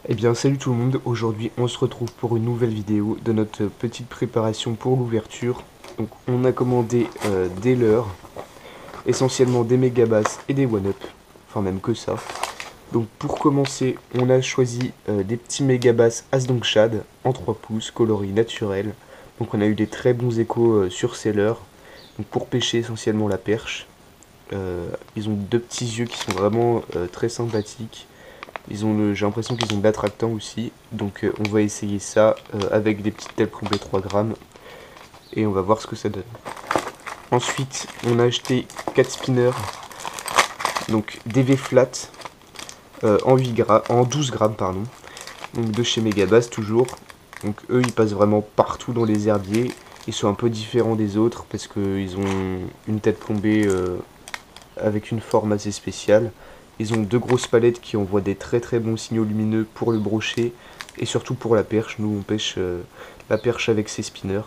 Eh bien salut tout le monde, aujourd'hui on se retrouve pour une nouvelle vidéo de notre petite préparation pour l'ouverture. Donc on a commandé des leurres, essentiellement des Megabass et des One-Up, enfin même que ça. Donc pour commencer on a choisi des petits Megabass Asdongshad en 3 pouces, coloris naturel. Donc on a eu des très bons échos sur ces leurres, donc pour pêcher essentiellement la perche. Ils ont deux petits yeux qui sont vraiment très sympathiques. J'ai l'impression qu'ils ont de l'attractant aussi, donc on va essayer ça avec des petites telles plombées 3 grammes et on va voir ce que ça donne. Ensuite, on a acheté 4 spinners, donc DV flat en 12 grammes, pardon, donc de chez Megabass toujours. Donc eux, ils passent vraiment partout dans les herbiers. Ils sont un peu différents des autres parce qu'ils ont une tête plombée avec une forme assez spéciale. Ils ont deux grosses palettes qui envoient des très très bons signaux lumineux pour le brochet et surtout pour la perche. Nous on pêche la perche avec ces spinners.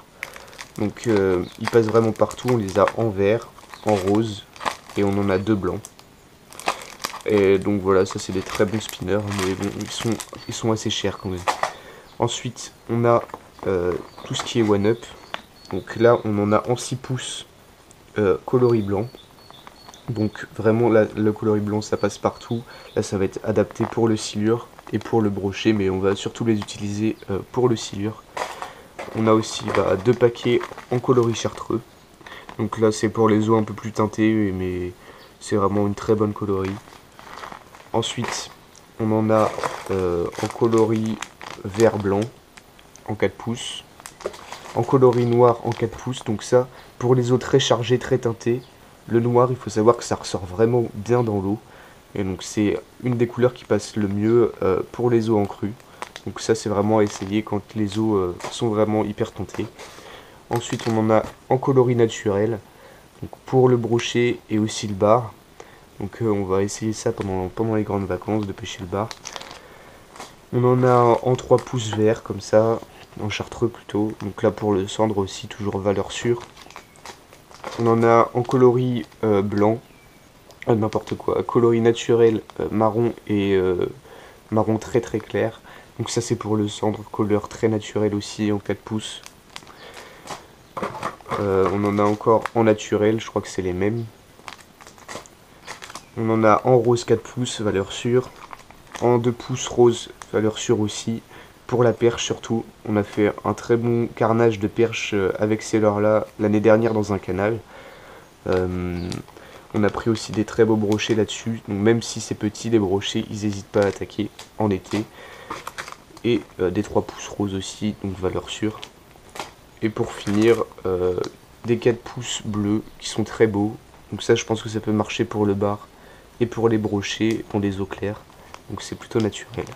Donc ils passent vraiment partout, on les a en vert, en rose et on en a deux blancs. Et donc voilà, ça c'est des très bons spinners, mais bon, ils sont assez chers quand même. Ensuite on a tout ce qui est One Up. Donc là on en a en 6 pouces coloris blanc. Donc vraiment là, le coloris blanc ça passe partout. Là ça va être adapté pour le silure et pour le brochet, mais on va surtout les utiliser pour le silure. On a aussi deux paquets en coloris chartreux. Donc là c'est pour les eaux un peu plus teintées, mais c'est vraiment une très bonne coloris. Ensuite on en a en coloris vert blanc en 4 pouces. En coloris noir en 4 pouces, donc ça pour les eaux très chargées, très teintées. Le noir, il faut savoir que ça ressort vraiment bien dans l'eau. Et donc c'est une des couleurs qui passe le mieux pour les eaux en crue. Donc ça c'est vraiment à essayer quand les eaux sont vraiment hyper teintées. Ensuite on en a en coloris naturel, donc pour le brochet et aussi le bar. Donc on va essayer ça pendant les grandes vacances, de pêcher le bar. On en a en 3 pouces vert comme ça, en chartreux plutôt. Donc là pour le cendre aussi, toujours valeur sûre. On en a en coloris blanc, n'importe quoi, coloris naturel marron et marron très très clair. Donc ça c'est pour le cendre, couleur très naturelle aussi en 4 pouces. On en a encore en naturel, je crois que c'est les mêmes. On en a en rose 4 pouces, valeur sûre. En 2 pouces rose, valeur sûre aussi. Pour la perche surtout, on a fait un très bon carnage de perche avec ces leurres là l'année dernière dans un canal. On a pris aussi des très beaux brochets là-dessus, donc même si c'est petit, les brochets, ils n'hésitent pas à attaquer en été. Et des 3 pouces roses aussi, donc valeur sûre. Et pour finir, des 4 pouces bleus qui sont très beaux. Donc ça, je pense que ça peut marcher pour le bar et pour les brochets dans des eaux claires. Donc c'est plutôt naturel.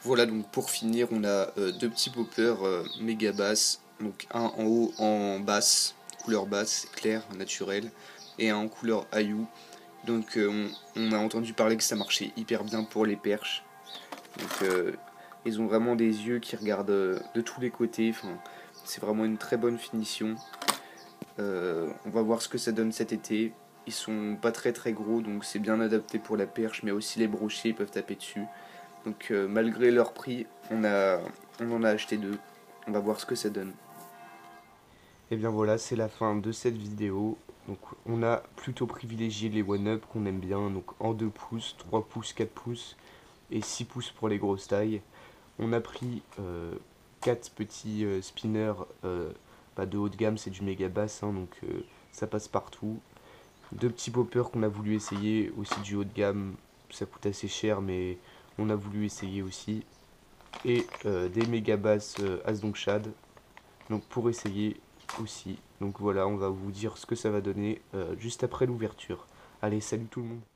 Voilà, donc pour finir, on a deux petits poppers méga basse. Donc un en haut en basse, couleur basse, claire, naturelle, et un en couleur Ayou. Donc on a entendu parler que ça marchait hyper bien pour les perches. Donc ils ont vraiment des yeux qui regardent de tous les côtés. Enfin, c'est vraiment une très bonne finition. On va voir ce que ça donne cet été. Ils sont pas très très gros, donc c'est bien adapté pour la perche, mais aussi les brochets peuvent taper dessus. Donc malgré leur prix, on en a acheté deux. On va voir ce que ça donne. Et bien voilà, c'est la fin de cette vidéo. Donc on a plutôt privilégié les One-Up qu'on aime bien, donc en 2 pouces, 3 pouces, 4 pouces et 6 pouces pour les grosses tailles. On a pris 4 petits spinners de haut de gamme, c'est du méga basse, hein, donc ça passe partout. Deux petits poppers qu'on a voulu essayer, aussi du haut de gamme, ça coûte assez cher mais on a voulu essayer aussi. Et des méga basses Asdongshad, donc pour essayer aussi. Donc voilà, on va vous dire ce que ça va donner juste après l'ouverture. Allez, salut tout le monde!